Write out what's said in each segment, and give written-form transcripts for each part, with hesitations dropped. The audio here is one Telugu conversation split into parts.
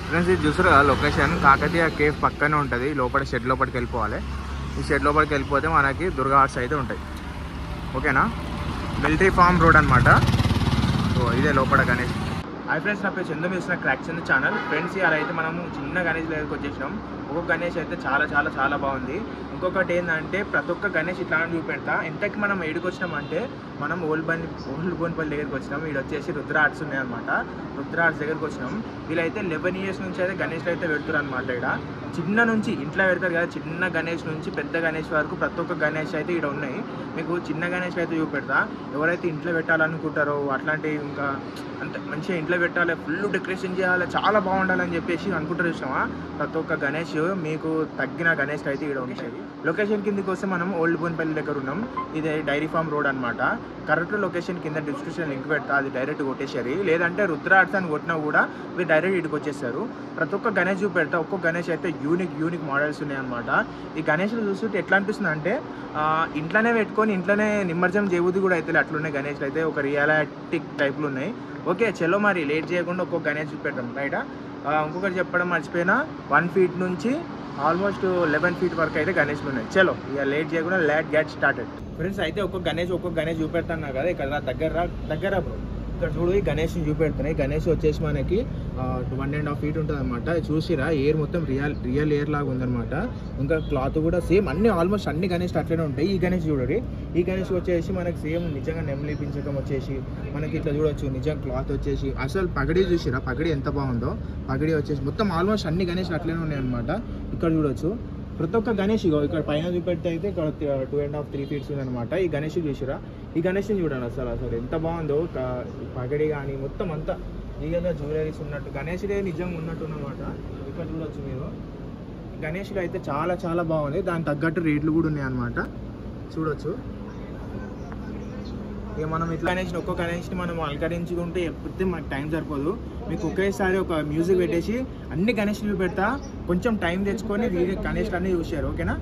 ఫ్రెండ్స్ ఇది చూసారు కదా లొకేషన్ కాకతీయ కేఫ్ పక్కనే ఉంటుంది. లోపల షెడ్ లోపలికి వెళ్ళిపోవాలి. ఈ షెడ్ లోపలికి వెళ్ళిపోతే మనకి దుర్గా ఆర్ట్స్ అయితే ఉంటాయి. ఓకేనా, మిలిటరీ ఫార్మ్ రోడ్ అనమాట. సో ఇదే లోపల గణేష్. హాయ్ ఫ్రెండ్స్, నా పేరు చందు, మీరు చూసిన క్రాక్ చందు ఛానల్. ఫ్రెండ్స్ అలా అయితే మనము చిన్న గణేష్ దగ్గరికి వచ్చేసినాం. ఒక్కొక్క గణేష్ అయితే చాలా చాలా చాలా బాగుంది. ఇంకొకటి ఏంటంటే ప్రతి ఒక్క గణేష్ ఇట్లా చూపెడతా. ఎంతకి మనం ఏడుకు వచ్చినామంటే మనం ఓల్డ్ బోన్పల్లి దగ్గరికి వచ్చినాం. వీడు వచ్చేసి రుద్ర ఆర్ట్స్ ఉన్నాయన్నమాట. రుద్ర ఆర్ట్స్ దగ్గరికి వచ్చినాం. వీళ్ళైతే 11 years నుంచి అయితే గణేష్లు అయితే పెడతారు అనమాట. ఇక్కడ చిన్న నుంచి ఇంట్లో పెడతారు కదా, చిన్న గణేష్ నుంచి పెద్ద గణేష్ వరకు ప్రతి ఒక్క గణేష్ అయితే ఇక్కడ ఉన్నాయి. మీకు చిన్న గణేష్ అయితే చూపెడతా. ఎవరైతే ఇంట్లో పెట్టాలనుకుంటారో అట్లాంటి ఇంకా అంత మంచిగా ఇంట్లో పెట్టాలి, ఫుల్ డెకరేషన్ చేయాలి, చాలా బాగుండాలని చెప్పేసి అనుకుంటారు చూసినావా, ప్రతి ఒక్క గణేష్ మీకు తగ్గిన గణేష్ అయితే ఇక్కడ ఉంటాయి. లొకేషన్ కిందకి వస్తే మనం ఓల్డ్ బోన్పల్లి దగ్గర ఉన్నాం. ఇది డైరీ ఫార్మ్ రోడ్ అనమాట. కరెక్ట్ లొకేషన్ కింద డిస్క్రిప్షన్ లింక్ పెడతా, అది డైరెక్ట్ కొట్టేసారు. లేదంటే రుద్ర ఆర్ట్స్ అని కొట్టినా కూడా మీరు డైరెక్ట్ ఇటుకు వచ్చేస్తారు. ప్రతి ఒక్క గణేష్ చూపెడతా. ఒక్కొక్క గణేష్ అయితే యూనిక్ మోడల్స్ ఉన్నాయి అనమాట. ఈ గణేష్లు చూస్తుంటే ఎట్లా అనిపిస్తుంది అంటే ఇంట్లోనే పెట్టుకొని ఇంట్లోనే నిమజ్జనం చేయబుద్ధి కూడా అయితే అట్లున్నాయి గణేష్లు అయితే. ఒక రియలిస్టిక్ టైప్లు ఉన్నాయి. ఓకే చలో మరి లేట్ చేయకుండా ఒక్కొక్క గణేష్ చూపెడతాం బయట. ఇంకొకటి చెప్పడం మర్చిపోయినా, 1 feet నుంచి ఆల్మోస్ట్ 11 feet వరకు అయితే గణేష్లు ఉన్నాయి. చలో ఇక లేట్ చేయకుండా లెట్ గెట్ స్టార్టెడ్. ఫ్రెండ్స్ అయితే ఒక్కొక్క గణేష్ చూపెడతాను కదా. ఇక్కడ దగ్గర బ్రో, ఇక్కడ చూడు ఈ గణేష్ని చూపెడుతున్నాయి. గణేష్ వచ్చేసి మనకి 1.5 feet ఉంటుంది అనమాట. చూసిరా ఎయిర్ మొత్తం రియల్ ఎయిర్ లాగా ఉందన్నమాట. ఇంకా క్లాత్ కూడా సేమ్ ఆల్మోస్ట్ అన్ని గణేష్ అట్లనే ఉంటాయి. ఈ గణేష్ చూడండి, ఈ గణేష్ వచ్చేసి మనకి సేమ్ నిజంగా నెమలిపించడం వచ్చేసి మనకి ఇట్లా చూడొచ్చు. నిజంగా క్లాత్ వచ్చేసి అసలు పగడి చూసిరా, పగడి ఎంత బాగుందో. పగడి వచ్చేసి మొత్తం ఆల్మోస్ట్ అన్ని గణేష్ అట్లనే ఉన్నాయి అనమాట. ఇక్కడ చూడొచ్చు ప్రతి ఒక్క గణేష్ ఇక్కడ పైన చూపెడితే అయితే ఇక్కడ 2.5-3 feet ఉందన్నమాట. ఈ గణేష్ చూసిరా, ఈ గణేష్ని చూడండి అసలు ఎంత బాగుందో. పగడి కానీ మొత్తం అంతా రియల్గా జ్యువెలరీస్ ఉన్నట్టు గణేష్డే నిజంగా ఉన్నట్టు అన్నమాట. ఇక్కడ చూడొచ్చు మీరు. గణేష్లు అయితే చాలా చాలా బాగుంది. దానికి తగ్గట్టు రేట్లు కూడా ఉన్నాయి అన్నమాట. చూడొచ్చు. ఇక మనం ఇట్లా ఒక్కొక్క గణేష్ని మనం అలంకరించుకుంటే ఎప్పుడు మాకు టైం సరిపోదు. మీకు ఒకేసారి ఒక మ్యూజిక్ పెట్టేసి అన్ని గణేష్లు పెడతా. కొంచెం టైం తెచ్చుకొని గణేష్లు అన్నీ చూసారు. ఓకేనా.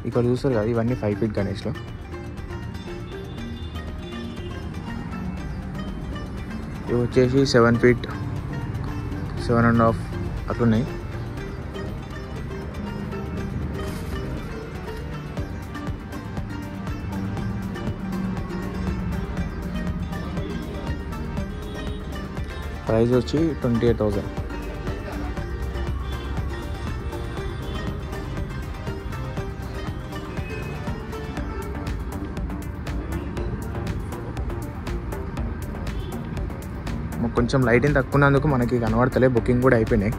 ఇక్కడ చూస్తారు కదా, ఇవన్నీ 5 ఫీట్ గణేష్లో. ఇవి వచ్చేసి 7 ఫీట్, 7.5 అట్లున్నాయి. ప్రైస్ వచ్చి 28,000. కొంచెం లైటింగ్ తక్కువన్నందుకు మనకి కనబడతలే, బుకింగ్ కూడా అయిపోయినాయి.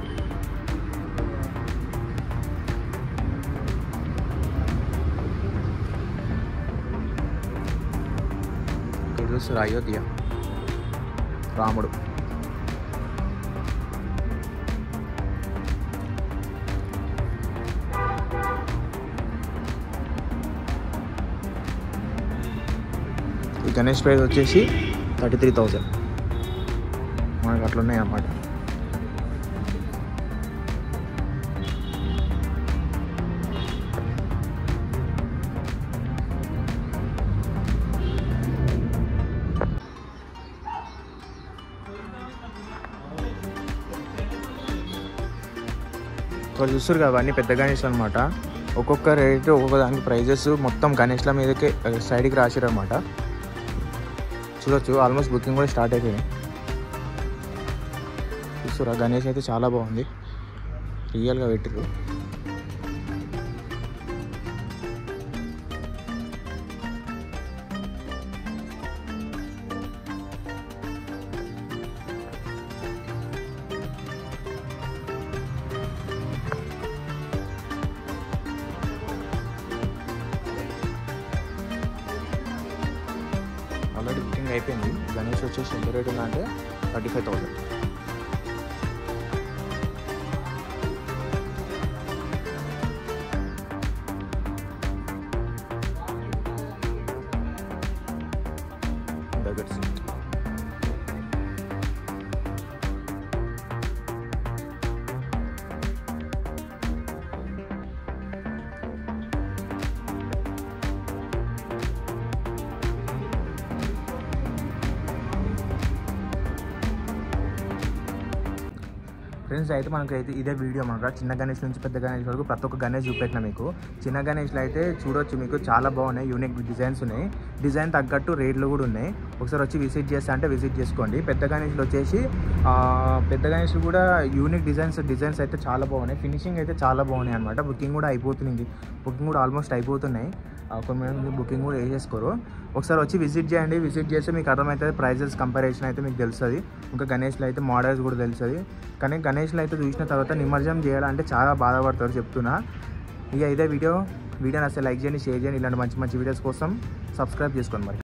ఇక్కడ చూస్తారు అయోధ్య రాముడు. ఈ గణేష్ ప్రైస్ వచ్చేసి 33,000. మనకు అట్లున్నాయి అన్నమాట. ఇక్కడ చూస్తారు కదా, అవన్నీ పెద్ద గణేష్ అనమాట. ఒక్కొక్క రేటు ఒక్కొక్క దానికి ప్రైజెస్ మొత్తం గణేష్ల మీదకే సైడ్కి రాసిరన్నమాట. చూడొచ్చు, ఆల్మోస్ట్ బుకింగ్ కూడా స్టార్ట్ అయిపోయినాయి. చూస్తురా, గణేష్ అయితే చాలా బాగుంది, రియల్గా పెట్టిరు. ఆల్రెడీ బుకింగ్ అయిపోయింది. గణేష్ వచ్చేసి ఎంత రేట్ ఉందంటే 35,000. దగ్గర సీట్. ఫ్రెండ్స్, అయితే మనకు అయితే ఇదే వీడియో మనకు చిన్న గణేష్ నుంచి పెద్ద గణేష్ వరకు ప్రతి ఒక్క గణేష్ చూపెట్టిన మీకు. చిన్న గణేష్లో అయితే చూడొచ్చు, మీకు చాలా బాగున్నాయి, యూనిక్ డిజైన్స్ ఉన్నాయి. డిజైన్ తగ్గట్టు రేట్లు కూడా ఉన్నాయి. ఒకసారి వచ్చి విజిట్ చేస్తా అంటే విజిట్ చేసుకోండి. పెద్ద గణేష్లో వచ్చేసి పెద్ద గణేష్ కూడా యూనిక్ డిజైన్స్ అయితే చాలా బాగున్నాయి. ఫినిషింగ్ అయితే చాలా బాగున్నాయి అనమాట. బుకింగ్ కూడా అయిపోతుంది, బుకింగ్ కూడా ఆల్మోస్ట్ అయిపోతున్నాయి. కొంతమంది బుకింగ్ కూడా వేసేసుకోరు. ఒకసారి వచ్చి విజిట్ చేయండి. విజిట్ చేస్తే మీకు అర్థమవుతుంది, ప్రైజెస్ కంపారిజన్ అయితే మీకు తెలుస్తుంది. ఇంకా గణేష్లో అయితే మోడల్స్ కూడా తెలుస్తుంది. కానీ గణేష్లో అయితే చూసిన తర్వాత నిమజ్జనం చేయాలంటే చాలా బాధపడతారు చెప్తున్నా. ఇక ఇదే వీడియో నచ్చితే లైక్ చేయండి, షేర్ చేయండి. ఇలాంటి మంచి మంచి వీడియోస్ కోసం సబ్స్క్రైబ్ చేసుకోండి మరి.